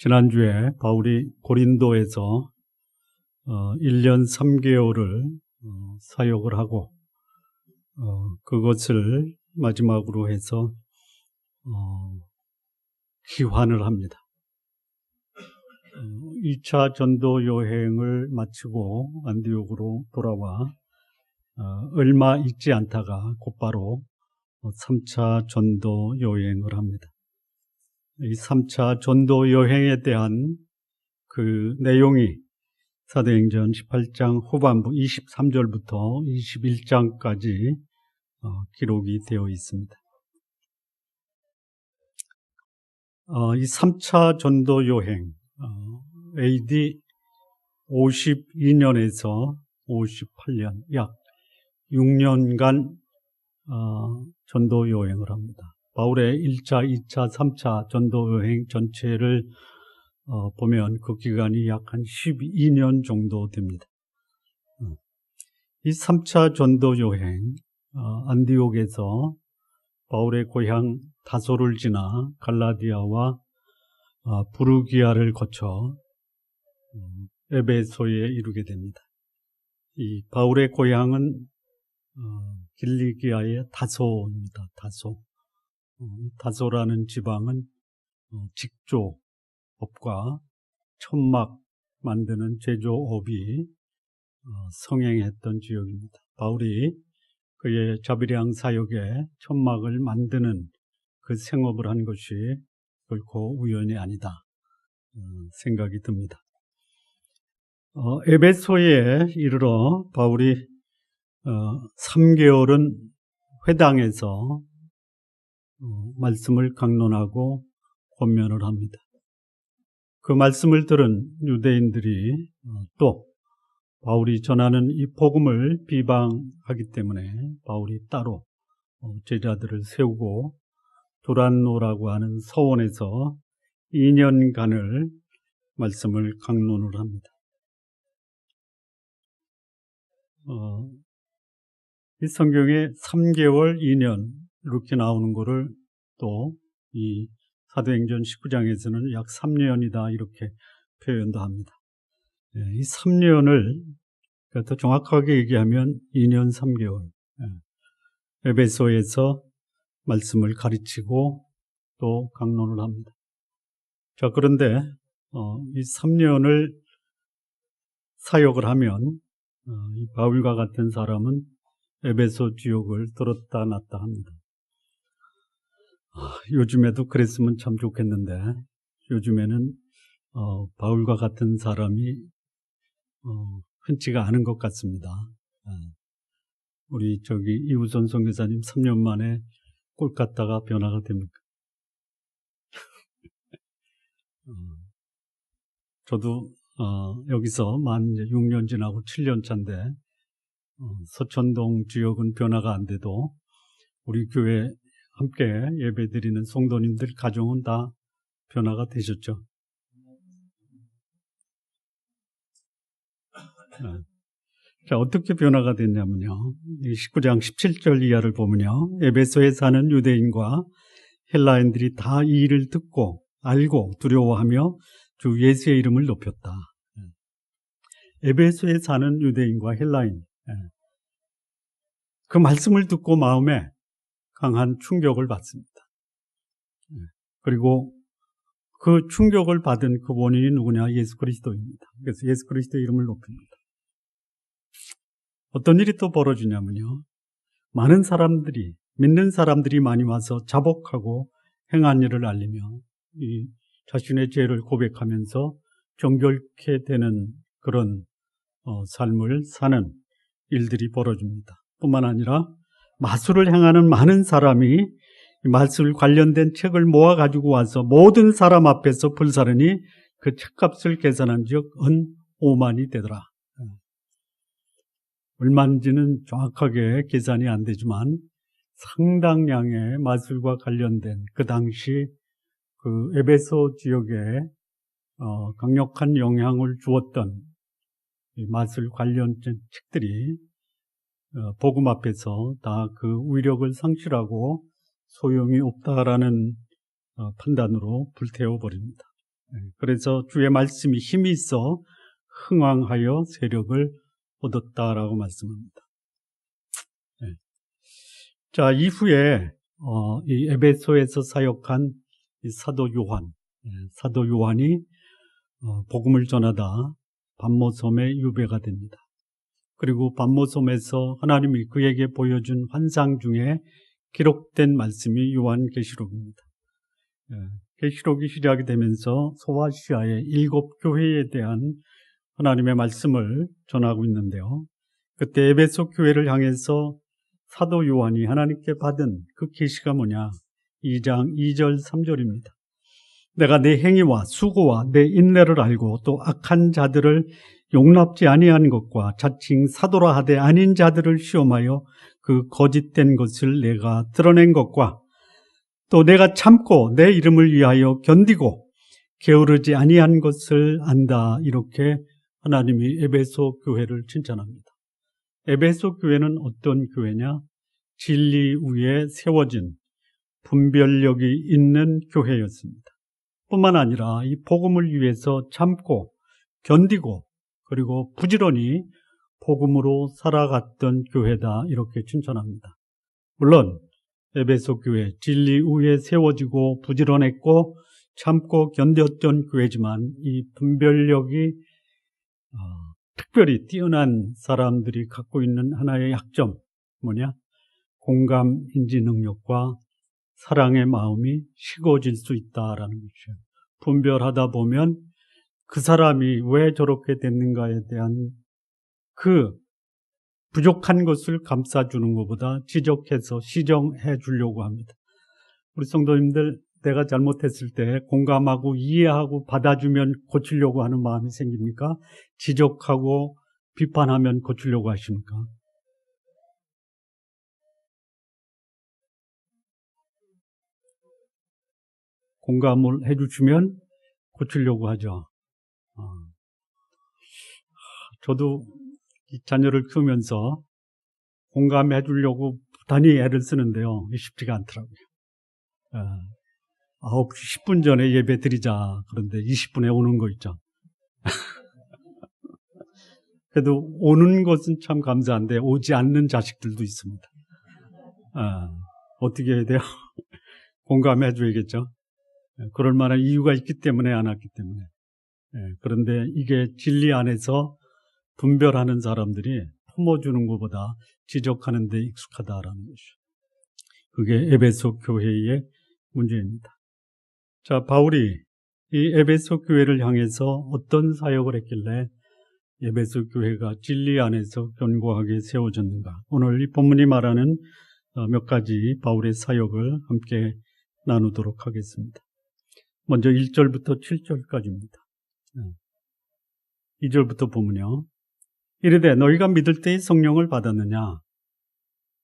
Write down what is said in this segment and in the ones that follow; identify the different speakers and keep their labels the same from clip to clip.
Speaker 1: 지난주에 바울이 고린도에서 1년 3개월을 사역을 하고 그것을 마지막으로 해서 귀환을 합니다. 2차 전도 여행을 마치고 안디옥으로 돌아와 얼마 있지 않다가 곧바로 3차 전도 여행을 합니다. 이 3차 전도 여행에 대한 그 내용이 사도행전 18장 후반부 23절부터 21장까지 기록이 되어 있습니다. 이 3차 전도 여행, AD 52년에서 58년, 약 6년간 전도 여행을 합니다. 바울의 1차, 2차, 3차 전도 여행 전체를 보면 그 기간이 약 한 12년 정도 됩니다. 이 3차 전도 여행, 안디옥에서 바울의 고향 다소를 지나 갈라디아와 부르기아를 거쳐 에베소에 이르게 됩니다. 이 바울의 고향은 길리기아의 다소입니다. 다소라는 지방은 직조업과 천막 만드는 제조업이 성행했던 지역입니다. 바울이 그의 자비량 사역에 천막을 만드는 그 생업을 한 것이 결코 우연이 아니다 생각이 듭니다. 에베소에 이르러 바울이 3개월은 회당에서 말씀을 강론하고 권면을 합니다. 그 말씀을 들은 유대인들이 또 바울이 전하는 이 복음을 비방하기 때문에 바울이 따로 제자들을 세우고 두란노라고 하는 서원에서 2년간을 말씀을 강론을 합니다. 이 성경에 3개월, 2년 이렇게 나오는 것을 또 이 사도행전 19장에서는 약 3년이다 이렇게 표현도 합니다. 이 3년을 더 정확하게 얘기하면 2년 3개월 에베소에서 말씀을 가르치고 또 강론을 합니다. 자, 그런데 이 3년을 사역을 하면 이 바울과 같은 사람은 에베소 지역을 들었다 놨다 합니다. 요즘에도 그랬으면 참 좋겠는데 요즘에는 바울과 같은 사람이 흔치가 않은 것 같습니다. 우리 이우선 선교사님 3년 만에 꼴 갔다가 변화가 됩니까? 저도 여기서 만 6년 지나고 7년 차인데 서천동 지역은 변화가 안 돼도 우리 교회 함께 예배드리는 성도님들 가정은 다 변화가 되셨죠. 자, 어떻게 변화가 됐냐면요. 19장 17절 이하를 보면요. 에베소에 사는 유대인과 헬라인들이 다 이 일을 듣고 알고 두려워하며 주 예수의 이름을 높였다. 에베소에 사는 유대인과 헬라인, 그 말씀을 듣고 마음에 강한 충격을 받습니다. 그리고 그 충격을 받은 그 원인이 누구냐? 예수 그리스도입니다. 그래서 예수 그리스도의 이름을 높입니다. 어떤 일이 또 벌어지냐면요. 많은 사람들이, 믿는 사람들이 많이 와서 자복하고 행한 일을 알리며 이 자신의 죄를 고백하면서 정결케 되는 그런 삶을 사는 일들이 벌어집니다. 뿐만 아니라 마술을 행하는 많은 사람이 마술 관련된 책을 모아 가지고 와서 모든 사람 앞에서 불사르니 그 책값을 계산한 즉 은 5만이 되더라. 얼마인지는 정확하게 계산이 안 되지만 상당량의 마술과 관련된 그 당시 그 에베소 지역에 강력한 영향을 주었던 이 마술 관련된 책들이 복음 앞에서 다 그 위력을 상실하고 소용이 없다라는 판단으로 불태워 버립니다. 그래서 주의 말씀이 힘이 있어 흥왕하여 세력을 얻었다라고 말씀합니다. 자, 이후에 이 에베소에서 사역한 이 사도 요한이 복음을 전하다 반모섬에 유배가 됩니다. 그리고 반모섬에서 하나님이 그에게 보여준 환상 중에 기록된 말씀이 요한계시록입니다. 계시록이 시작이 되면서 소아시아의 7교회에 대한 하나님의 말씀을 전하고 있는데요. 그때 에베소 교회를 향해서 사도 요한이 하나님께 받은 그 계시가 뭐냐? 2장 2절 3절입니다. 내가 내 행위와 수고와 내 인내를 알고 또 악한 자들을 용납지 아니한 것과 자칭 사도라 하되 아닌 자들을 시험하여 그 거짓된 것을 내가 드러낸 것과 또 내가 참고 내 이름을 위하여 견디고 게으르지 아니한 것을 안다. 이렇게 하나님이 에베소 교회를 칭찬합니다. 에베소 교회는 어떤 교회냐? 진리 위에 세워진 분별력이 있는 교회였습니다. 뿐만 아니라 이 복음을 위해서 참고 견디고 그리고 부지런히 복음으로 살아갔던 교회다. 이렇게 칭찬합니다. 물론 에베소 교회 진리 위에 세워지고 부지런했고 참고 견뎠던 교회지만 이 분별력이 특별히 뛰어난 사람들이 갖고 있는 하나의 약점 뭐냐? 공감, 인지 능력과 사랑의 마음이 식어질 수 있다라는 것이에요. 분별하다 보면 그 사람이 왜 저렇게 됐는가에 대한 그 부족한 것을 감싸주는 것보다 지적해서 시정해 주려고 합니다. 우리 성도님들, 내가 잘못했을 때 공감하고 이해하고 받아주면 고치려고 하는 마음이 생깁니까? 지적하고 비판하면 고치려고 하십니까? 공감을 해주시면 고치려고 하죠. 저도 이 자녀를 키우면서 공감해 주려고 부단히 애를 쓰는데요. 쉽지가 않더라고요. 9시 10분 전에 예배 드리자. 그런데 20분에 오는 거 있죠. 그래도 오는 것은 참 감사한데 오지 않는 자식들도 있습니다. 어떻게 해야 돼요? 공감해 줘야겠죠. 그럴 만한 이유가 있기 때문에 안 왔기 때문에. 그런데 이게 진리 안에서 분별하는 사람들이 품어주는 것보다 지적하는 데 익숙하다라는 것이죠. 그게 에베소 교회의 문제입니다. 자, 바울이 이 에베소 교회를 향해서 어떤 사역을 했길래 에베소 교회가 진리 안에서 견고하게 세워졌는가? 오늘 이 본문이 말하는 몇 가지 바울의 사역을 함께 나누도록 하겠습니다. 먼저 1절부터 7절까지입니다. 2절부터 보면요. 이르되 너희가 믿을 때에 성령을 받았느냐?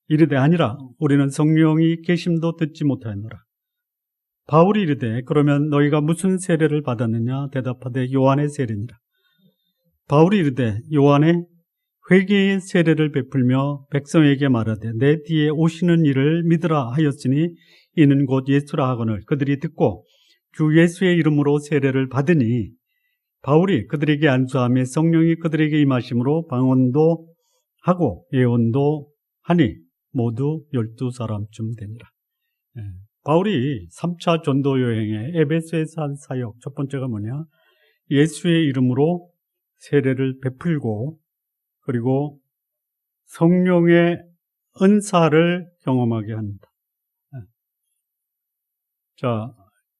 Speaker 1: 이르되 아니라 우리는 성령이 계심도 듣지 못하였노라. 바울이 이르되 그러면 너희가 무슨 세례를 받았느냐? 대답하되 요한의 세례니라. 바울이 이르되 요한의 회개의 세례를 베풀며 백성에게 말하되 내 뒤에 오시는 이를 믿으라 하였으니 이는 곧 예수라 하거늘 그들이 듣고 주 예수의 이름으로 세례를 받으니 바울이 그들에게 안수하며 성령이 그들에게 임하심으로 방언도 하고 예언도 하니 모두 12사람쯤 되니라. 바울이 3차 전도 여행에 에베소에서 한 사역 첫 번째가 뭐냐? 예수의 이름으로 세례를 베풀고 그리고 성령의 은사를 경험하게 합니다. 자,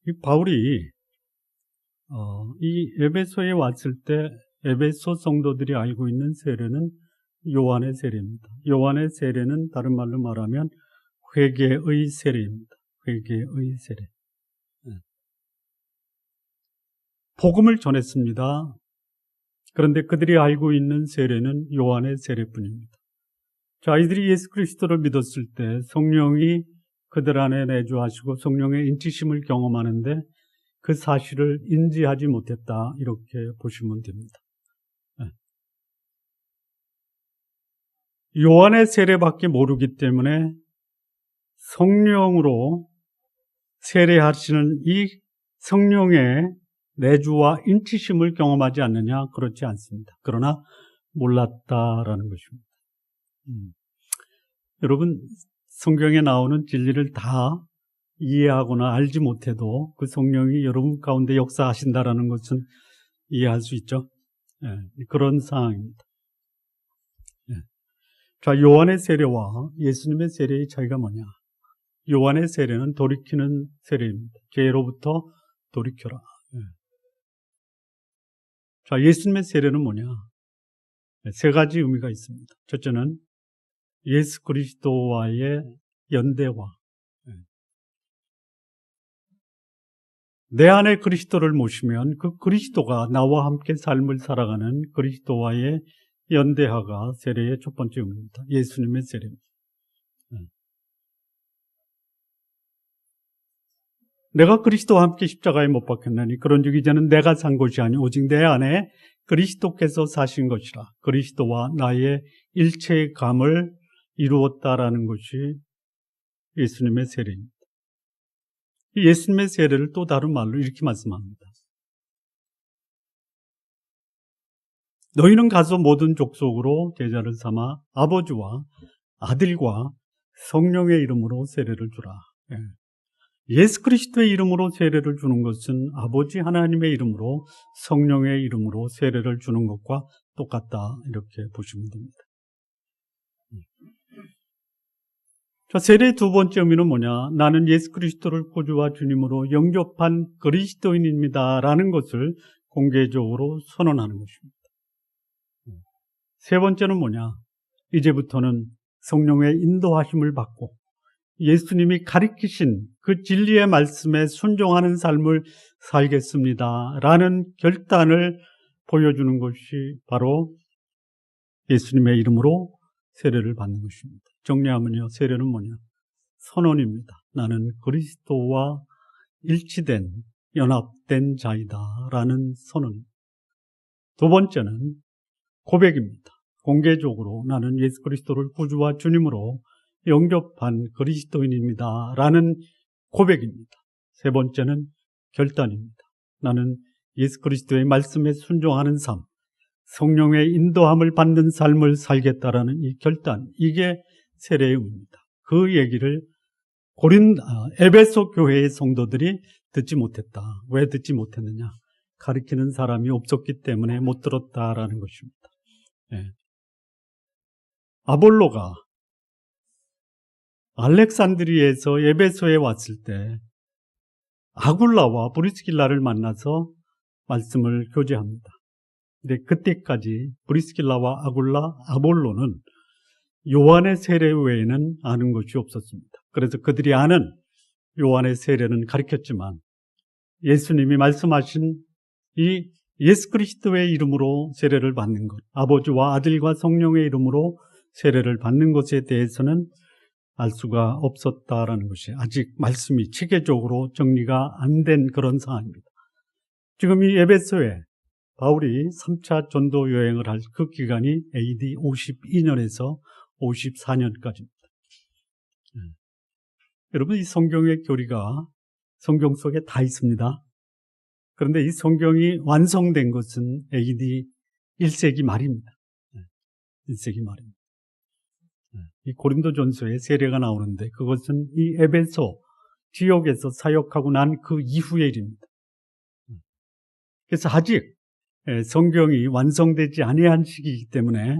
Speaker 1: 이 바울이 이 에베소에 왔을 때 에베소 성도들이 알고 있는 세례는 요한의 세례입니다. 요한의 세례는 다른 말로 말하면 회개의 세례입니다. 회개의 세례. 복음을 전했습니다. 그런데 그들이 알고 있는 세례는 요한의 세례뿐입니다. 자, 이들이 예수 그리스도를 믿었을 때 성령이 그들 안에 내주하시고 성령의 인치심을 경험하는데 그 사실을 인지하지 못했다. 이렇게 보시면 됩니다. 요한의 세례밖에 모르기 때문에 성령으로 세례하시는 이 성령의 내주와 인치심을 경험하지 않느냐? 그렇지 않습니다. 그러나 몰랐다라는 것입니다. 여러분, 성경에 나오는 진리를 다 이해하거나 알지 못해도 그 성령이 여러분 가운데 역사하신다라는 것은 이해할 수 있죠. 예, 그런 상황입니다. 예. 자, 요한의 세례와 예수님의 세례의 차이가 뭐냐? 요한의 세례는 돌이키는 세례입니다. 죄로부터 돌이켜라. 예. 자, 예수님의 세례는 뭐냐? 세 가지 의미가 있습니다. 첫째는 예수 그리스도와의 연대화. 내 안에 그리스도를 모시면 그 그리스도가 나와 함께 삶을 살아가는 그리스도와의 연대화가 세례의 첫 번째 의미입니다. 예수님의 세례입니다. 내가 그리스도와 함께 십자가에 못 박혔나니 그런즉 이제는 내가 산 것이 아니 오직 내 안에 그리스도께서 사신 것이라. 그리스도와 나의 일체감을 이루었다라는 것이 예수님의 세례입니다. 예수님의 세례를 또 다른 말로 이렇게 말씀합니다. 너희는 가서 모든 족속으로 제자를 삼아 아버지와 아들과 성령의 이름으로 세례를 주라. 예수 그리스도의 이름으로 세례를 주는 것은 아버지 하나님의 이름으로 성령의 이름으로 세례를 주는 것과 똑같다, 이렇게 보시면 됩니다. 자, 세례의 두 번째 의미는 뭐냐? 나는 예수 그리스도를 구주와 주님으로 영접한 그리스도인입니다 라는 것을 공개적으로 선언하는 것입니다. 세 번째는 뭐냐? 이제부터는 성령의 인도하심을 받고 예수님이 가르치신 그 진리의 말씀에 순종하는 삶을 살겠습니다 라는 결단을 보여주는 것이 바로 예수님의 이름으로 세례를 받는 것입니다. 정리하면요, 세례는 뭐냐? 선언입니다. 나는 그리스도와 일치된, 연합된 자이다 라는 선언. 두 번째는 고백입니다. 공개적으로 나는 예수 그리스도를 구주와 주님으로 영접한 그리스도인입니다 라는 고백입니다. 세 번째는 결단입니다. 나는 예수 그리스도의 말씀에 순종하는 삶, 성령의 인도함을 받는 삶을 살겠다라는 이 결단, 이게 세례의 의미입니다. 그 얘기를 에베소 교회의 성도들이 듣지 못했다. 왜 듣지 못했느냐? 가르치는 사람이 없었기 때문에 못 들었다라는 것입니다. 예. 아볼로가 알렉산드리에서 에베소에 왔을 때 아굴라와 브리스길라를 만나서 말씀을 교제합니다. 근데 그때까지 브리스길라와 아굴라, 아볼로는 요한의 세례 외에는 아는 것이 없었습니다. 그래서 그들이 아는 요한의 세례는 가르쳤지만 예수님이 말씀하신 이 예수 그리스도의 이름으로 세례를 받는 것, 아버지와 아들과 성령의 이름으로 세례를 받는 것에 대해서는 알 수가 없었다라는 것이 아직 말씀이 체계적으로 정리가 안 된 그런 상황입니다. 지금 이 에베소에 바울이 3차 전도 여행을 할 그 기간이 AD 52년에서 54년까지입니다. 여러분, 이 성경의 교리가 성경 속에 다 있습니다. 그런데 이 성경이 완성된 것은 AD 1세기 말입니다. 1세기 말입니다. 이 고린도전서에 세례가 나오는데 그것은 이 에베소 지역에서 사역하고 난 그 이후의 일입니다. 그래서 아직 성경이 완성되지 아니한 시기이기 때문에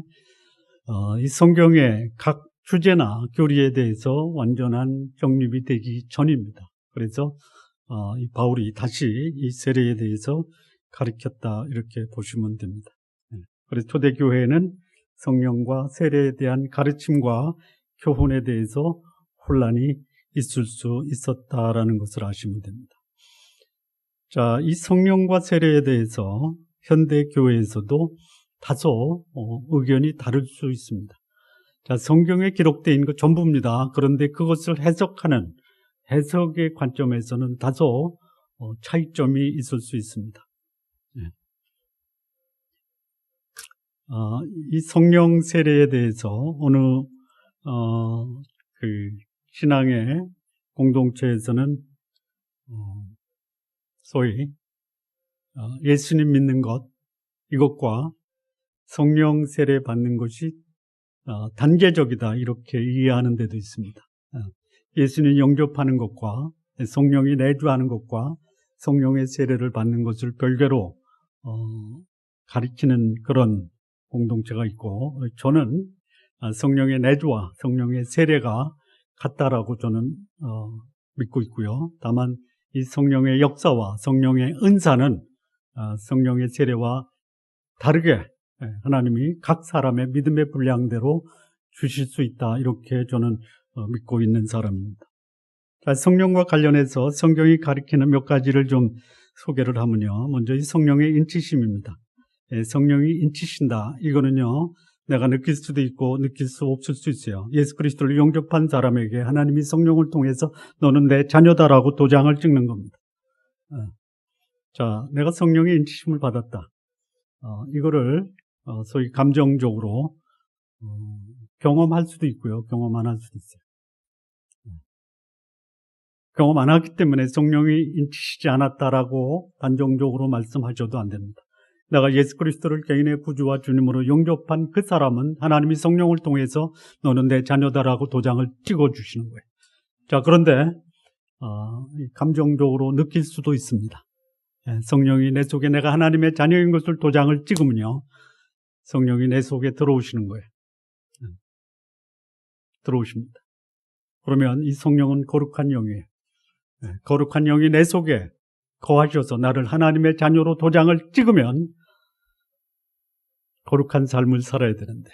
Speaker 1: 이 성경의 각 주제나 교리에 대해서 완전한 정립이 되기 전입니다. 그래서 이 바울이 다시 이 세례에 대해서 가르쳤다, 이렇게 보시면 됩니다. 그래서 초대교회에는 성령과 세례에 대한 가르침과 교훈에 대해서 혼란이 있을 수 있었다라는 것을 아시면 됩니다. 자, 이 성령과 세례에 대해서 현대 교회에서도 다소 의견이 다를 수 있습니다. 자, 성경에 기록되어 있는 것 전부입니다. 그런데 그것을 해석하는 해석의 관점에서는 다소 차이점이 있을 수 있습니다. 이 성령 세례에 대해서 어느 그 신앙의 공동체에서는 소위 예수님 믿는 것, 이것과 성령 세례 받는 것이 단계적이다 이렇게 이해하는 데도 있습니다. 예수님 영접하는 것과 성령이 내주하는 것과 성령의 세례를 받는 것을 별개로 가리키는 그런 공동체가 있고, 저는 성령의 내주와 성령의 세례가 같다라고 저는 믿고 있고요. 다만 이 성령의 역사와 성령의 은사는 성령의 세례와 다르게 하나님이 각 사람의 믿음의 분량대로 주실 수 있다 이렇게 저는 믿고 있는 사람입니다. 성령과 관련해서 성경이 가리키는 몇 가지를 좀 소개를 하면요. 먼저 이 성령의 인치심입니다. 성령이 인치신다. 이거는요, 내가 느낄 수도 있고 느낄 수 없을 수 있어요. 예수 그리스도를 영접한 사람에게 하나님이 성령을 통해서 너는 내 자녀다라고 도장을 찍는 겁니다. 자, 내가 성령의 인치심을 받았다. 이거를 소위 감정적으로 경험할 수도 있고요. 경험 안 할 수도 있어요. 경험 안 하기 때문에 성령이 인치시지 않았다라고 단정적으로 말씀하셔도 안 됩니다. 내가 예수 그리스도를 개인의 구주와 주님으로 영접한 그 사람은 하나님이 성령을 통해서 너는 내 자녀다라고 도장을 찍어주시는 거예요. 자, 그런데 감정적으로 느낄 수도 있습니다. 성령이 내 속에 내가 하나님의 자녀인 것을 도장을 찍으면요, 성령이 내 속에 들어오시는 거예요. 들어오십니다. 그러면 이 성령은 거룩한 영이에요. 거룩한 영이 내 속에 거하셔서 나를 하나님의 자녀로 도장을 찍으면 거룩한 삶을 살아야 되는데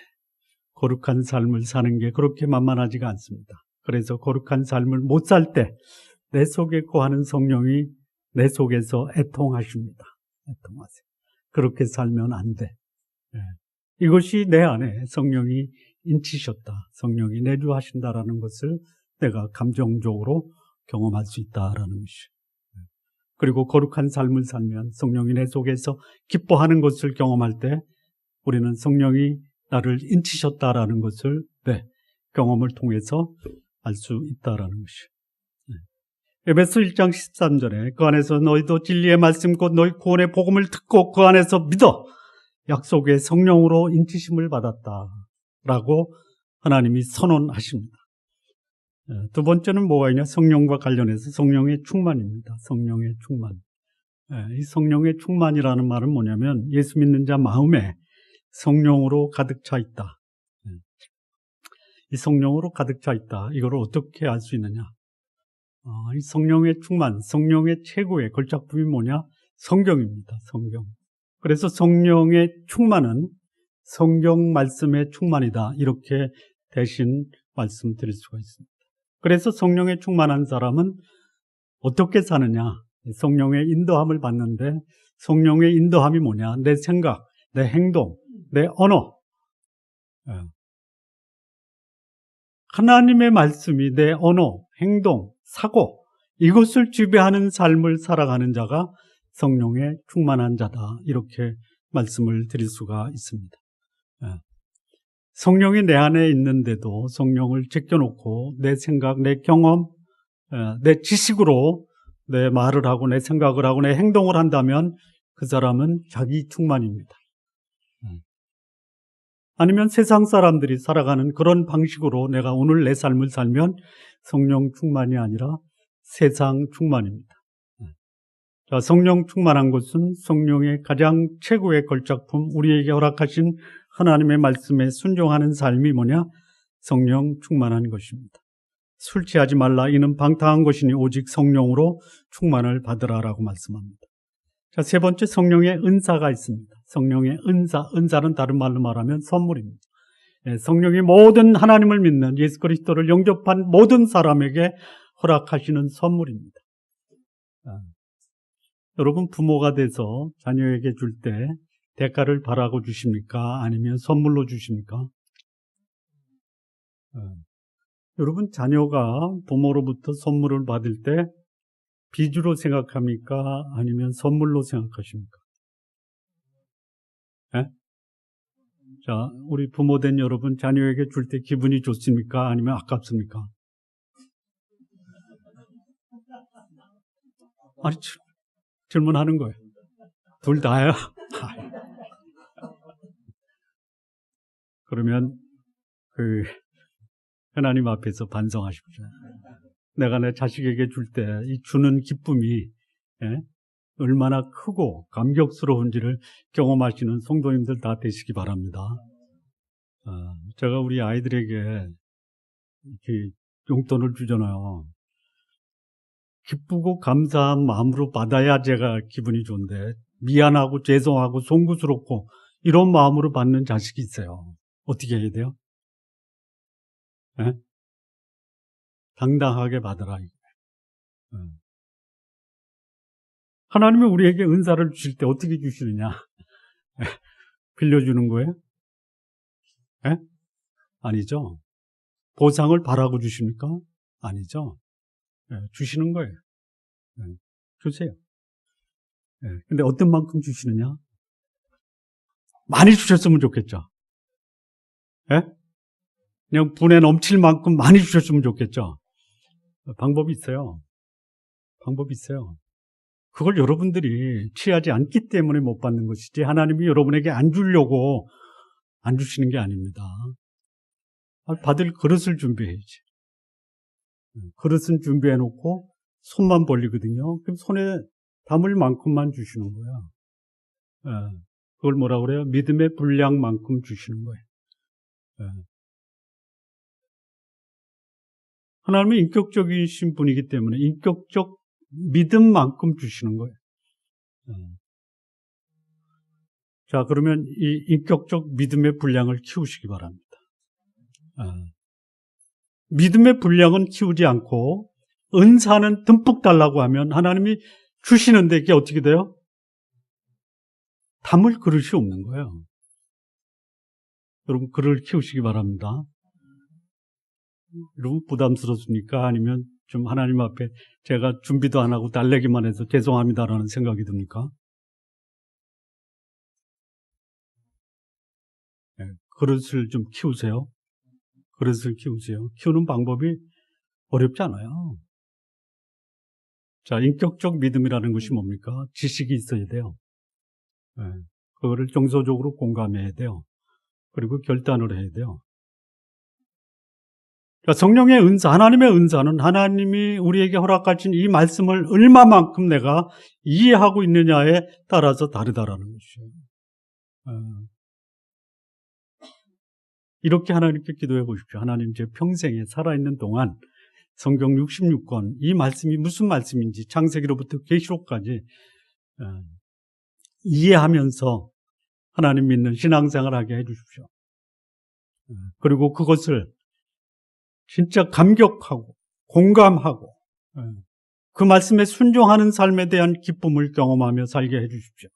Speaker 1: 거룩한 삶을 사는 게 그렇게 만만하지가 않습니다. 그래서 거룩한 삶을 못 살 때 내 속에 거하는 성령이 내 속에서 애통하십니다. 애통하세요. 그렇게 살면 안 돼. 이것이 내 안에 성령이 인치셨다, 성령이 내주하신다라는 것을 내가 감정적으로 경험할 수 있다라는 것이에요. 그리고 거룩한 삶을 살면 성령이 내 속에서 기뻐하는 것을 경험할 때 우리는 성령이 나를 인치셨다라는 것을 경험을 통해서 알 수 있다라는 것이에요. 에베소 1장 13절에 그 안에서 너희도 진리의 말씀 곧 너희 구원의 복음을 듣고 그 안에서 믿어 약속의 성령으로 인치심을 받았다라고 하나님이 선언하십니다. 두 번째는 뭐가 있냐? 성령과 관련해서 성령의 충만입니다. 성령의 충만. 이 성령의 충만이라는 말은 뭐냐면 예수 믿는 자 마음에 성령으로 가득 차 있다. 이 성령으로 가득 차 있다. 이걸 어떻게 알 수 있느냐? 이 성령의 충만, 성령의 최고의 걸작품이 뭐냐? 성경입니다. 성경. 그래서 성령의 충만은 성경 말씀의 충만이다. 이렇게 대신 말씀드릴 수가 있습니다. 그래서 성령의 충만한 사람은 어떻게 사느냐? 성령의 인도함을 받는데 성령의 인도함이 뭐냐? 내 생각, 내 행동, 내 언어. 하나님의 말씀이 내 언어, 행동, 사고 이것을 지배하는 삶을 살아가는 자가 성령의 충만한 자다. 이렇게 말씀을 드릴 수가 있습니다. 성령이 내 안에 있는데도 성령을 제껴놓고 내 생각, 내 경험, 내 지식으로 내 말을 하고 내 생각을 하고 내 행동을 한다면 그 사람은 자기 충만입니다. 아니면 세상 사람들이 살아가는 그런 방식으로 내가 오늘 내 삶을 살면 성령 충만이 아니라 세상 충만입니다. 자, 성령 충만한 것은 성령의 가장 최고의 걸작품, 우리에게 허락하신 하나님의 말씀에 순종하는 삶이 뭐냐? 성령 충만한 것입니다. 술 취하지 말라 이는 방탕한 것이니 오직 성령으로 충만을 받으라라고 말씀합니다. 자, 세 번째 성령의 은사가 있습니다. 성령의 은사는 다른 말로 말하면 선물입니다. 성령이 모든 하나님을 믿는 예수 그리스도를 영접한 모든 사람에게 허락하시는 선물입니다. 여러분 부모가 돼서 자녀에게 줄 때 대가를 바라고 주십니까? 아니면 선물로 주십니까? 여러분 자녀가 부모로부터 선물을 받을 때 빚으로 생각합니까? 아니면 선물로 생각하십니까? 자, 우리 부모 된 여러분 자녀에게 줄 때 기분이 좋습니까? 아니면 아깝습니까? 아니, 질문하는 거예요. 둘 다요? 그러면 하나님 앞에서 반성하십시오. 내가 내 자식에게 줄 때 이 주는 기쁨이 얼마나 크고 감격스러운지를 경험하시는 성도님들 다 되시기 바랍니다. 제가 우리 아이들에게 이렇게 용돈을 주잖아요. 기쁘고 감사한 마음으로 받아야 제가 기분이 좋은데 미안하고 죄송하고 송구스럽고 이런 마음으로 받는 자식이 있어요. 어떻게 해야 돼요? 당당하게 받으라. 하나님이 우리에게 은사를 주실 때 어떻게 주시느냐? 빌려주는 거예요? 아니죠. 보상을 바라고 주십니까? 아니죠. 주시는 거예요. 주세요. 근데 어떤 만큼 주시느냐? 많이 주셨으면 좋겠죠. 그냥 분에 넘칠 만큼 많이 주셨으면 좋겠죠. 방법이 있어요. 방법이 있어요. 그걸 여러분들이 취하지 않기 때문에 못 받는 것이지 하나님이 여러분에게 안 주려고 안 주시는 게 아닙니다. 받을 그릇을 준비해야지. 그릇은 준비해 놓고 손만 벌리거든요. 그럼 손에 담을 만큼만 주시는 거야. 그걸 뭐라 그래요? 믿음의 분량만큼 주시는 거예요. 하나님은 인격적이신 분이기 때문에 인격적 믿음만큼 주시는 거예요. 자, 그러면 이 인격적 믿음의 분량을 키우시기 바랍니다. 믿음의 분량은 키우지 않고 은사는 듬뿍 달라고 하면 하나님이 주시는데 이게 어떻게 돼요? 담을 그릇이 없는 거예요. 여러분, 그릇을 키우시기 바랍니다. 여러분, 부담스럽습니까? 아니면 좀 하나님 앞에 제가 준비도 안 하고 달래기만 해서 죄송합니다라는 생각이 듭니까? 그릇을 좀 키우세요. 그릇을 키우세요. 키우는 방법이 어렵지 않아요. 자, 인격적 믿음이라는 것이 뭡니까? 지식이 있어야 돼요. 그거를 정서적으로 공감해야 돼요. 그리고 결단을 해야 돼요. 그러니까 성령의 은사, 하나님의 은사는 하나님이 우리에게 허락하신 이 말씀을 얼마만큼 내가 이해하고 있느냐에 따라서 다르다라는 것이에요. 이렇게 하나님께 기도해 보십시오. 하나님, 제 평생에 살아있는 동안 성경 66권, 이 말씀이 무슨 말씀인지 창세기로부터 계시록까지 이해하면서 하나님 믿는 신앙생활을 하게 해 주십시오. 그리고 그것을 진짜 감격하고 공감하고 그 말씀에 순종하는 삶에 대한 기쁨을 경험하며 살게 해 주십시오.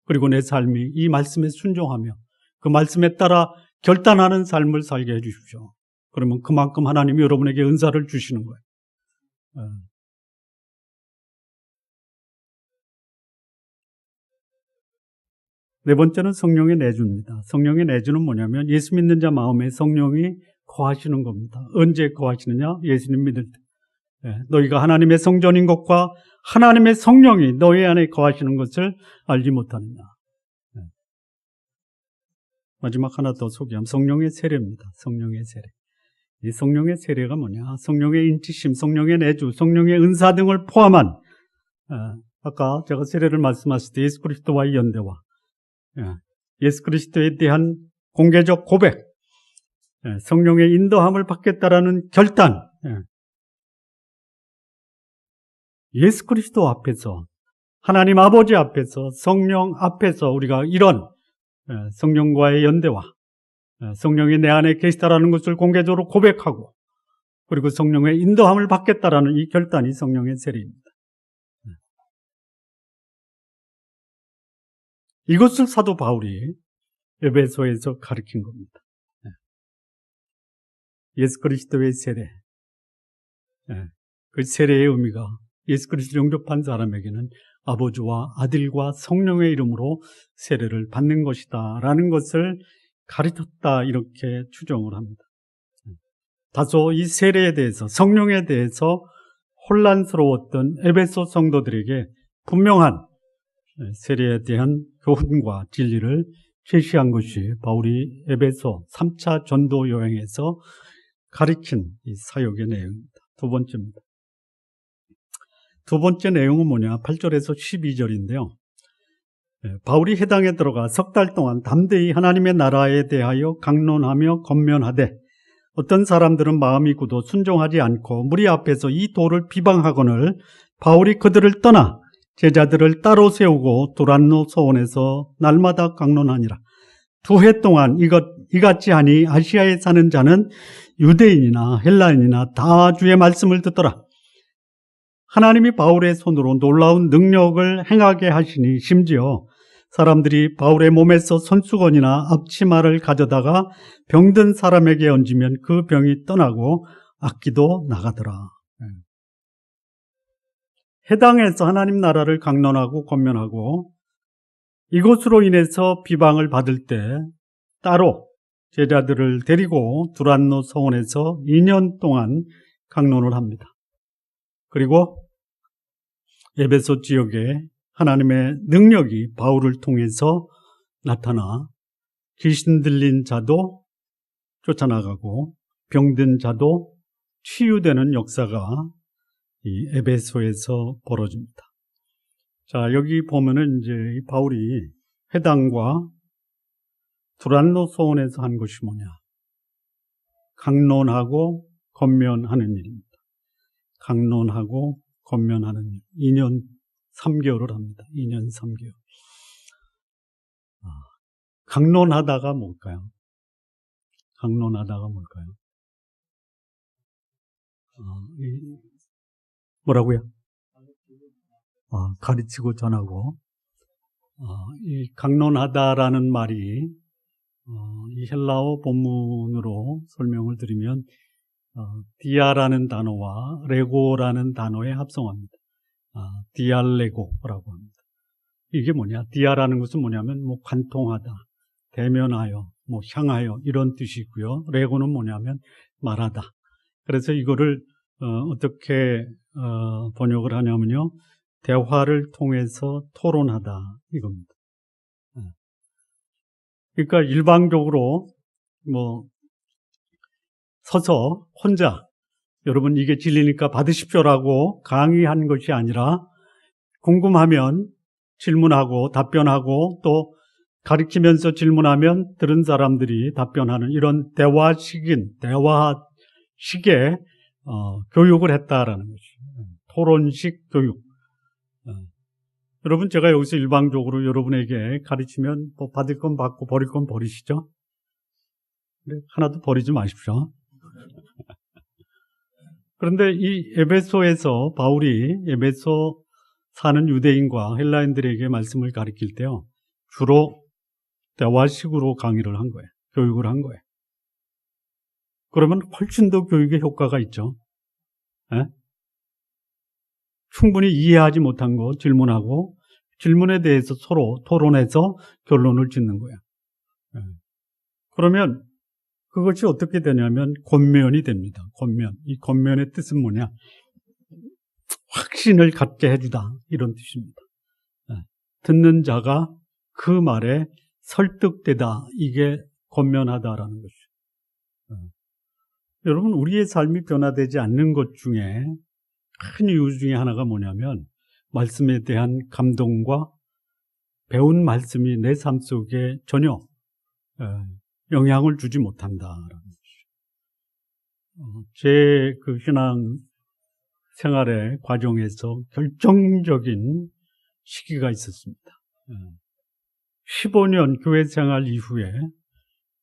Speaker 1: 그리고 내 삶이 이 말씀에 순종하며 그 말씀에 따라 결단하는 삶을 살게 해 주십시오. 그러면 그만큼 하나님이 여러분에게 은사를 주시는 거예요. 네 번째는 성령의 내주입니다. 성령의 내주는 뭐냐면 예수 믿는 자 마음에 성령이 거하시는 겁니다. 언제 거하시느냐? 예수님 믿을 때. 너희가 하나님의 성전인 것과 하나님의 성령이 너희 안에 거하시는 것을 알지 못하느냐. 마지막 하나 더 소개하면 성령의 세례입니다. 성령의 세례. 이 성령의 세례가 뭐냐? 성령의 인치심, 성령의 내주, 성령의 은사 등을 포함한 아까 제가 세례를 말씀하실 때 예수 그리스도와의 연대와 예수 그리스도에 대한 공개적 고백, 성령의 인도함을 받겠다라는 결단, 예수 그리스도 앞에서 하나님 아버지 앞에서 성령 앞에서 우리가 이런 성령과의 연대와 성령이 내 안에 계시다라는 것을 공개적으로 고백하고 그리고 성령의 인도함을 받겠다라는 이 결단이 성령의 세례입니다. 이것을 사도 바울이 에베소에서 가르친 겁니다. 예수 그리스도의 세례. 그 세례의 의미가 예수 그리스도를 영접한 사람에게는 아버지와 아들과 성령의 이름으로 세례를 받는 것이다 라는 것을 가르쳤다 이렇게 추정을 합니다. 다소 이 세례에 대해서 성령에 대해서 혼란스러웠던 에베소 성도들에게 분명한 세례에 대한 교훈과 진리를 제시한 것이 바울이 에베소 3차 전도 여행에서 가르친 이 사역의 내용입니다. 두 번째입니다. 두 번째 내용은 뭐냐? 8절에서 12절인데요. 바울이 해당에 들어가 석 달 동안 담대히 하나님의 나라에 대하여 강론하며 권면하되 어떤 사람들은 마음이 굳어 순종하지 않고 무리 앞에서 이 도를 비방하거늘 바울이 그들을 떠나 제자들을 따로 세우고 두란노 소원에서 날마다 강론하니라. 2해 동안 이같이 하니 아시아에 사는 자는 유대인이나 헬라인이나 다 주의 말씀을 듣더라. 하나님이 바울의 손으로 놀라운 능력을 행하게 하시니 심지어 사람들이 바울의 몸에서 손수건이나 앞치마를 가져다가 병든 사람에게 얹으면 그 병이 떠나고 악기도 나가더라. 해당에서 하나님 나라를 강론하고 권면하고 이것으로 인해서 비방을 받을 때 따로 제자들을 데리고 두란노 성원에서 2년 동안 강론을 합니다. 그리고 에베소 지역에 하나님의 능력이 바울을 통해서 나타나 귀신 들린 자도 쫓아나가고 병든 자도 치유되는 역사가 이 에베소에서 벌어집니다. 자, 여기 보면은 이제 이 바울이 회당과 두란노 소원에서 한 것이 뭐냐? 강론하고 권면하는 일입니다. 강론하고 권면하는 일. 2년 3개월을 합니다. 2년 3개월. 강론하다가 뭘까요? 강론하다가 뭘까요? 뭐라고요? 가르치고 전하고. 이 강론하다라는 말이 이 헬라어 본문으로 설명을 드리면 디아라는 단어와 레고라는 단어의 합성어입니다. 디알레고라고 합니다. 이게 뭐냐? 디아라는 것은 뭐냐면 뭐 관통하다, 대면하여, 뭐 향하여 이런 뜻이고요. 레고는 뭐냐면 말하다. 그래서 이거를 어떻게 번역을 하냐면요, 대화를 통해서 토론하다 이겁니다. 그러니까 일방적으로 뭐 서서 혼자 여러분 이게 진리니까 받으십시오라고 강의한 것이 아니라 궁금하면 질문하고 답변하고 또 가르치면서 질문하면 들은 사람들이 답변하는 이런 대화식의 교육을 했다라는 것이죠. 토론식 교육. 여러분 제가 여기서 일방적으로 여러분에게 가르치면 뭐 받을 건 받고 버릴 건 버리시죠? 하나도 버리지 마십시오. 그런데 이 에베소에서 바울이 에베소 사는 유대인과 헬라인들에게 말씀을 가르칠 때요, 주로 대화식으로 강의를 한 거예요. 교육을 한 거예요. 그러면 훨씬 더 교육에 효과가 있죠. 에? 충분히 이해하지 못한 거 질문하고 질문에 대해서 서로 토론해서 결론을 짓는 거예요. 그러면 그것이 어떻게 되냐면 권면이 됩니다. 권면. 이 권면의 뜻은 뭐냐? 확신을 갖게 해주다 이런 뜻입니다. 듣는 자가 그 말에 설득되다, 이게 권면하다라는 것이죠. 여러분 우리의 삶이 변화되지 않는 것 중에 큰 이유 중에 하나가 뭐냐면 말씀에 대한 감동과 배운 말씀이 내 삶 속에 전혀 영향을 주지 못한다라는 것이죠. 제 그 신앙 생활의 과정에서 결정적인 시기가 있었습니다. 15년 교회 생활 이후에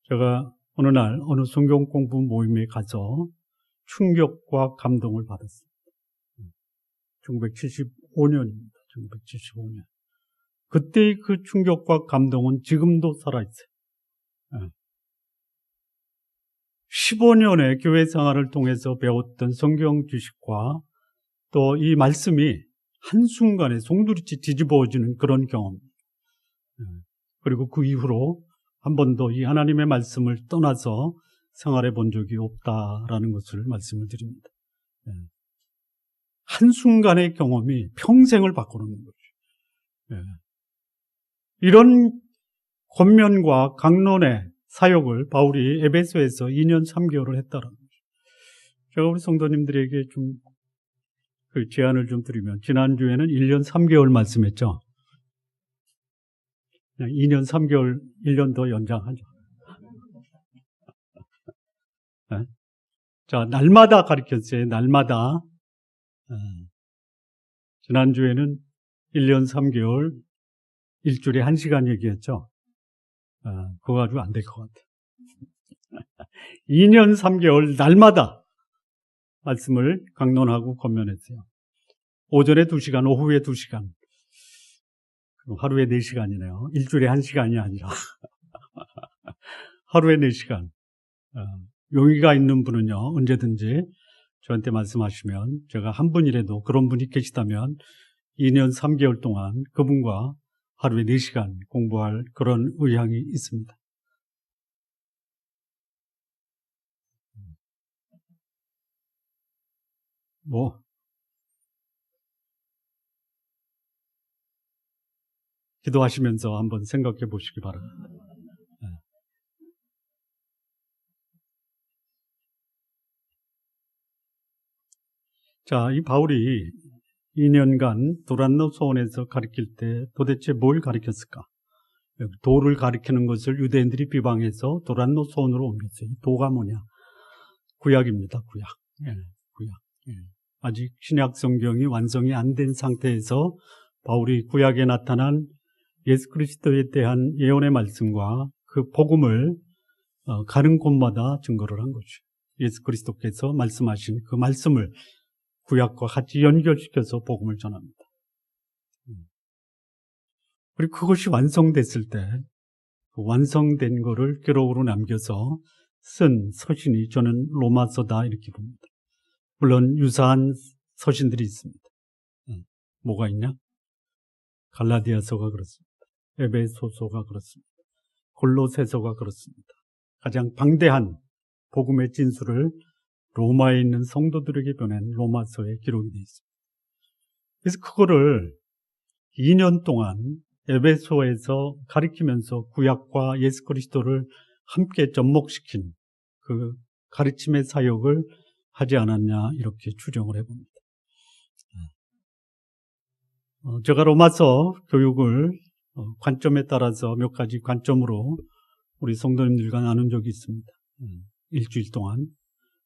Speaker 1: 제가 어느 날 어느 성경 공부 모임에 가서 충격과 감동을 받았습니다. 1975년입니다. 1975년. 그때의 그 충격과 감동은 지금도 살아있어요. 15년의 교회 생활을 통해서 배웠던 성경 지식과 또 이 말씀이 한순간에 송두리째 뒤집어지는 그런 경험. 그리고 그 이후로 한 번도 이 하나님의 말씀을 떠나서 생활해 본 적이 없다라는 것을 말씀을 드립니다. 한순간의 경험이 평생을 바꿔놓는 거죠. 이런 권면과 강론의 사역을 바울이 에베소에서 2년 3개월을 했다라는 거죠. 제가 우리 성도님들에게 좀 그 제안을 좀 드리면, 지난주에는 1년 3개월 말씀했죠. 그냥 2년 3개월, 1년 더 연장하죠. 네? 자, 날마다 가르쳤어요. 날마다. 지난주에는 1년 3개월, 일주일에 1시간 얘기했죠. 그거 가지고 안 될 것 같아요. 2년 3개월 날마다 말씀을 강론하고 권면했어요. 오전에 2시간, 오후에 2시간. 하루에 4시간이네요. 일주일에 1시간이 아니라. 하루에 4시간. 용의가 있는 분은요, 언제든지 저한테 말씀하시면, 제가 한 분이라도 그런 분이 계시다면 2년 3개월 동안 그분과 하루에 4시간 공부할 그런 의향이 있습니다. 기도하시면서 한번 생각해 보시기 바랍니다. 자, 이 바울이 2년간 도란노 소원에서 가르칠 때 도대체 뭘 가르쳤을까? 도를 가리키는 것을 유대인들이 비방해서 도란노 소원으로 옮겼어요. 도가 뭐냐? 구약입니다. 구약. 구약. 아직 신약 성경이 완성이 안 된 상태에서 바울이 구약에 나타난 예수 그리스도에 대한 예언의 말씀과 그 복음을 가는 곳마다 증거를 한 거죠. 예수 그리스도께서 말씀하신 그 말씀을 구약과 같이 연결시켜서 복음을 전합니다. 그리고 그것이 완성됐을 때 그 완성된 거를 기록으로 남겨서 쓴 서신이 저는 로마서다 이렇게 봅니다. 물론 유사한 서신들이 있습니다. 뭐가 있냐? 갈라디아서가 그렇습니다. 에베소서가 그렇습니다. 골로새서가 그렇습니다. 가장 방대한 복음의 진수를 로마에 있는 성도들에게 보낸 로마서에 기록이 되어 있습니다. 그래서 그거를 2년 동안 에베소에서 가르치면서 구약과 예수 그리스도를 함께 접목시킨 그 가르침의 사역을 하지 않았냐 이렇게 추정을 해봅니다. 제가 로마서 교육을 관점에 따라서 몇 가지 관점으로 우리 성도님들과 나눈 적이 있습니다. 일주일 동안.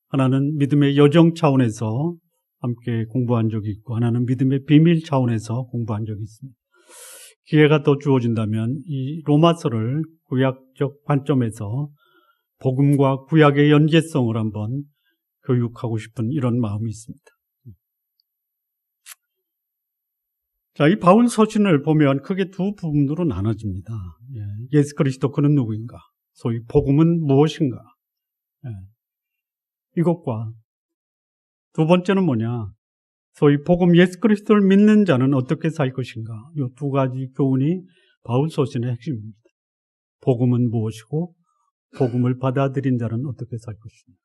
Speaker 1: 하나는 믿음의 여정 차원에서 함께 공부한 적이 있고, 하나는 믿음의 비밀 차원에서 공부한 적이 있습니다. 기회가 더 주어진다면 이 로마서를 구약적 관점에서 복음과 구약의 연계성을 한번 교육하고 싶은 이런 마음이 있습니다. 자, 이 바울 서신을 보면 크게 두 부분으로 나눠집니다. 예수 그리스도 그는 누구인가? 소위 복음은 무엇인가? 이것과 두 번째는 뭐냐? 소위 복음 예수 그리스도를 믿는 자는 어떻게 살 것인가? 이 두 가지 교훈이 바울 서신의 핵심입니다. 복음은 무엇이고 복음을 받아들인 자는 어떻게 살 것인가?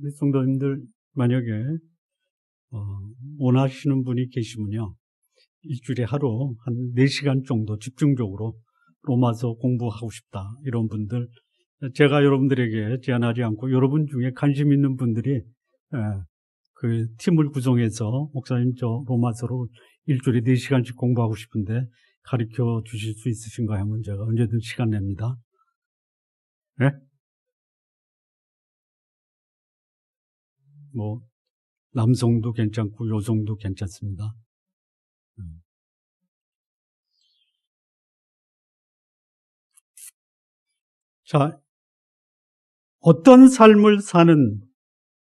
Speaker 1: 우리 성도님들 만약에 원하시는 분이 계시면요, 일주일에 하루 한 4시간 정도 집중적으로 로마서 공부하고 싶다 이런 분들, 제가 여러분들에게 제안하지 않고 여러분 중에 관심 있는 분들이 그 팀을 구성해서 목사님 저 로마서로 일주일에 4시간씩 공부하고 싶은데 가르쳐 주실 수 있으신가 하면 제가 언제든 시간 냅니다. 네? 뭐 남성도 괜찮고 여성도 괜찮습니다. 자, 어떤 삶을 사는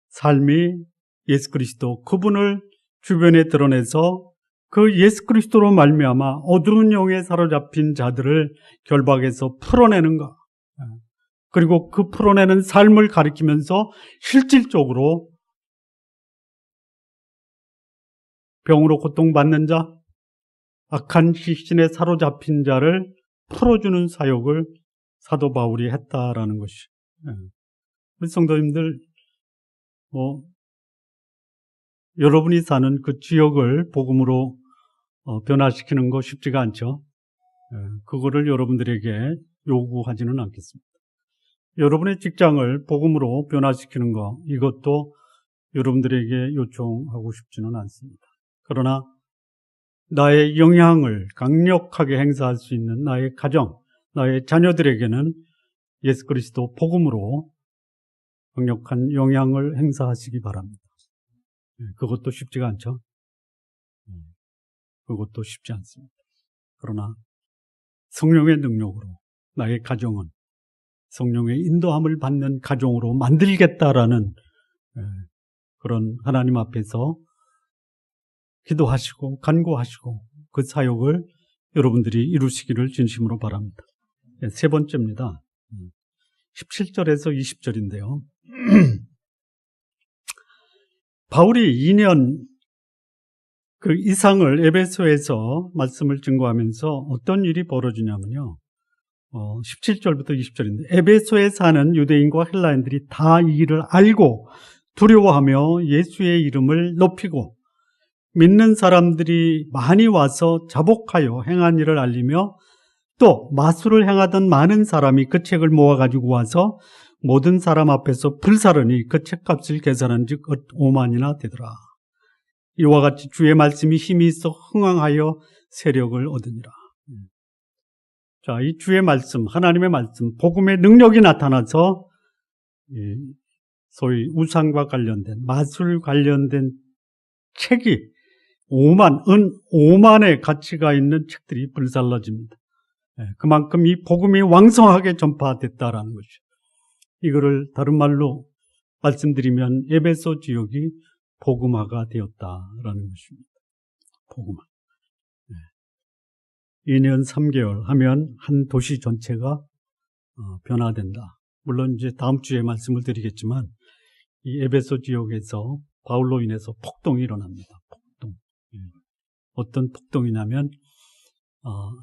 Speaker 1: 삶이 예수 그리스도 그분을 주변에 드러내서 그 예수 그리스도로 말미암아 어두운 영에 사로잡힌 자들을 결박해서 풀어내는가? 그리고 그 풀어내는 삶을 가리키면서 실질적으로 병으로 고통받는 자, 악한 시신에 사로잡힌 자를 풀어주는 사역을 사도 바울이 했다라는 것이. 우리 성도님들, 여러분이 사는 그 지역을 복음으로 변화시키는 거 쉽지가 않죠. 그거를 여러분들에게 요구하지는 않겠습니다. 여러분의 직장을 복음으로 변화시키는 거, 이것도 여러분들에게 요청하고 싶지는 않습니다. 그러나 나의 영향을 강력하게 행사할 수 있는 나의 가정, 나의 자녀들에게는 예수 그리스도 복음으로 강력한 영향을 행사하시기 바랍니다. 그것도 쉽지가 않죠. 그것도 쉽지 않습니다. 그러나 성령의 능력으로 나의 가정은 성령의 인도함을 받는 가정으로 만들겠다라는 그런 하나님 앞에서 기도하시고 간구하시고 그 사역을 여러분들이 이루시기를 진심으로 바랍니다. 세 번째입니다. 17절에서 20절인데요. 바울이 2년 그 이상을 에베소에서 말씀을 증거하면서 어떤 일이 벌어지냐면요. 17절부터 20절인데 에베소에 사는 유대인과 헬라인들이 다 이 일을 알고 두려워하며 예수의 이름을 높이고 믿는 사람들이 많이 와서 자복하여 행한 일을 알리며 또 마술을 행하던 많은 사람이 그 책을 모아가지고 와서 모든 사람 앞에서 불사르니 그 책값을 계산한 즉 5만이나 되더라. 이와 같이 주의 말씀이 힘이 있어 흥왕하여 세력을 얻으니라. 자, 이 주의 말씀, 하나님의 말씀, 복음의 능력이 나타나서 소위 우상과 관련된, 마술 관련된 책이 5만의 가치가 있는 책들이 불살라집니다. 그만큼 이 복음이 왕성하게 전파됐다라는 것이죠. 이거를 다른 말로 말씀드리면 에베소 지역이 복음화가 되었다라는 것입니다. 복음화. 2년 3개월 하면 한 도시 전체가 변화된다. 물론 이제 다음 주에 말씀을 드리겠지만 이 에베소 지역에서 바울로 인해서 폭동이 일어납니다. 폭동. 어떤 폭동이냐면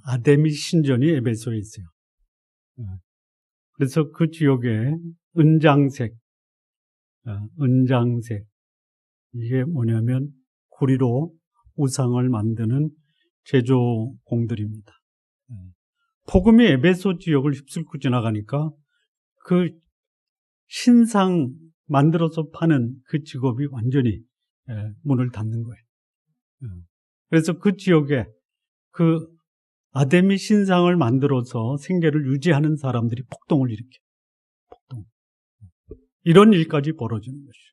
Speaker 1: 아데미 신전이 에베소에 있어요. 그래서 그 지역에 은장색 이게 뭐냐면 구리로 우상을 만드는 제조공들입니다. 복음이 에베소 지역을 휩쓸고 지나가니까 그 신상 만들어서 파는 그 직업이 완전히 문을 닫는 거예요. 그래서 그 지역에 그 아데미 신상을 만들어서 생계를 유지하는 사람들이 폭동을 일으켜요. 폭동. 이런 일까지 벌어지는 것이죠.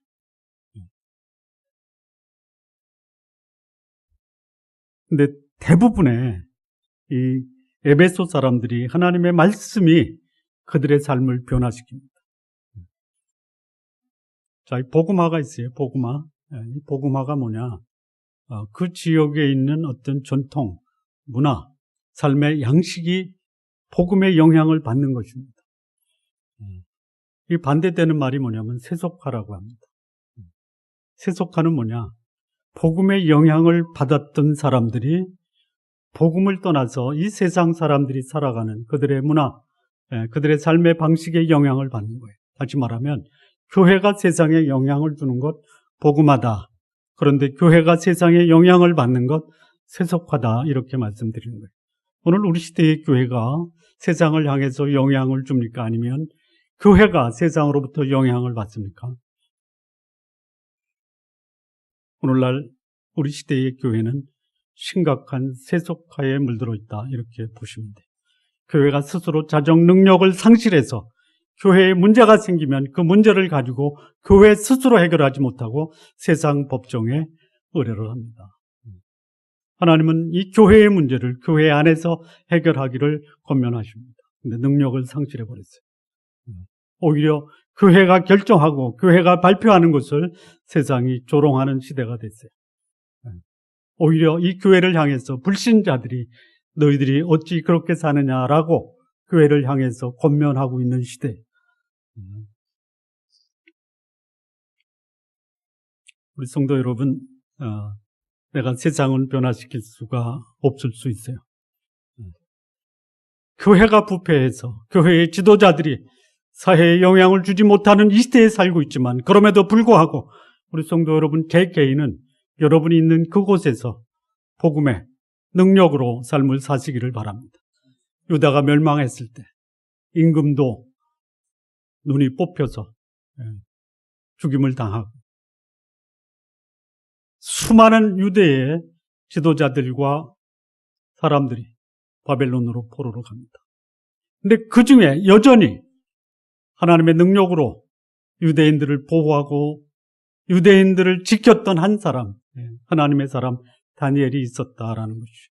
Speaker 1: 근데 대부분의 이 에베소 사람들이 하나님의 말씀이 그들의 삶을 변화시킵니다. 자, 이 복음화가 있어요. 복음화. 이 복음화가 뭐냐? 그 지역에 있는 어떤 전통, 문화, 삶의 양식이 복음의 영향을 받는 것입니다. 이 반대되는 말이 뭐냐면 세속화라고 합니다. 세속화는 뭐냐? 복음의 영향을 받았던 사람들이 복음을 떠나서 이 세상 사람들이 살아가는 그들의 문화, 그들의 삶의 방식에 영향을 받는 거예요. 다시 말하면 교회가 세상에 영향을 주는 것 복음화다. 그런데 교회가 세상에 영향을 받는 것 세속화다. 이렇게 말씀드리는 거예요. 오늘 우리 시대의 교회가 세상을 향해서 영향을 줍니까? 아니면 교회가 세상으로부터 영향을 받습니까? 오늘날 우리 시대의 교회는 심각한 세속화에 물들어 있다. 이렇게 보시면 돼요. 교회가 스스로 자정 능력을 상실해서 교회에 문제가 생기면 그 문제를 가지고 교회 스스로 해결하지 못하고 세상 법정에 의뢰를 합니다. 하나님은 이 교회의 문제를 교회 안에서 해결하기를 권면하십니다. 근데 능력을 상실해버렸어요. 오히려 교회가 결정하고 교회가 발표하는 것을 세상이 조롱하는 시대가 됐어요. 오히려 이 교회를 향해서 불신자들이 너희들이 어찌 그렇게 사느냐라고 교회를 향해서 권면하고 있는 시대. 우리 성도 여러분, 내가 세상을 변화시킬 수가 없을 수 있어요. 교회가 부패해서 교회의 지도자들이 사회에 영향을 주지 못하는 이 시대에 살고 있지만 그럼에도 불구하고 우리 성도 여러분, 제 개인은 여러분이 있는 그곳에서 복음의 능력으로 삶을 사시기를 바랍니다. 유다가 멸망했을 때 임금도 눈이 뽑혀서 죽임을 당하고 수많은 유대의 지도자들과 사람들이 바벨론으로 포로로 갑니다. 근데 그 중에 여전히 하나님의 능력으로 유대인들을 보호하고 유대인들을 지켰던 한 사람, 하나님의 사람 다니엘이 있었다라는 것이죠.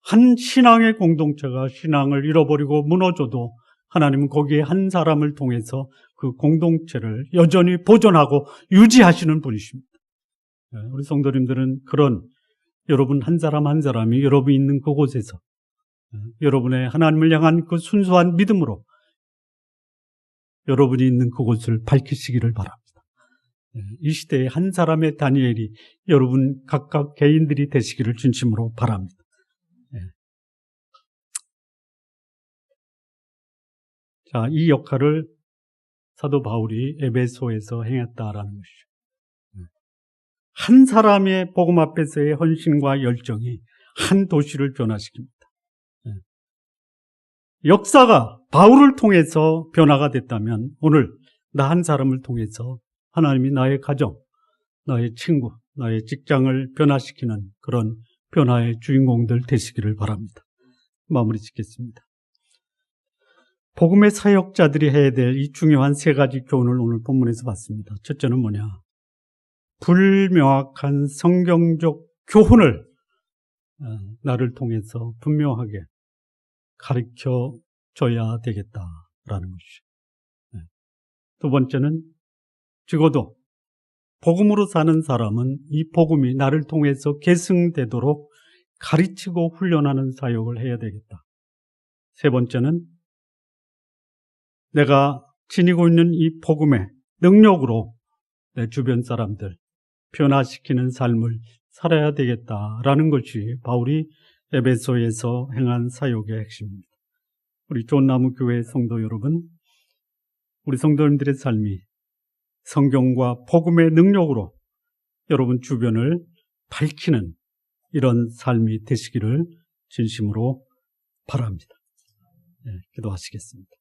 Speaker 1: 한 신앙의 공동체가 신앙을 잃어버리고 무너져도 하나님은 거기에 한 사람을 통해서 그 공동체를 여전히 보존하고 유지하시는 분이십니다. 우리 성도님들은 그런 여러분 한 사람 한 사람이 여러분이 있는 그곳에서 여러분의 하나님을 향한 그 순수한 믿음으로 여러분이 있는 그곳을 밝히시기를 바랍니다. 이 시대에 한 사람의 다니엘이 여러분 각각 개인들이 되시기를 진심으로 바랍니다. 자, 이 역할을 사도 바울이 에베소에서 행했다라는 것이죠. 한 사람의 복음 앞에서의 헌신과 열정이 한 도시를 변화시킵니다. 역사가 바울을 통해서 변화가 됐다면 오늘 나 한 사람을 통해서 하나님이 나의 가정, 나의 친구, 나의 직장을 변화시키는 그런 변화의 주인공들 되시기를 바랍니다. 마무리 짓겠습니다. 복음의 사역자들이 해야 될 이 중요한 세 가지 교훈을 오늘 본문에서 봤습니다. 첫째는 뭐냐? 불명확한 성경적 교훈을 나를 통해서 분명하게 가르쳐 줘야 되겠다라는 것이죠. 두 번째는 적어도 복음으로 사는 사람은 이 복음이 나를 통해서 계승되도록 가르치고 훈련하는 사역을 해야 되겠다. 세 번째는 내가 지니고 있는 이 복음의 능력으로 내 주변 사람들 변화시키는 삶을 살아야 되겠다라는 것이 바울이 에베소에서 행한 사역의 핵심입니다. 우리 좋은나무 교회 성도 여러분, 우리 성도님들의 삶이 성경과 복음의 능력으로 여러분 주변을 밝히는 이런 삶이 되시기를 진심으로 바랍니다. 기도하시겠습니다.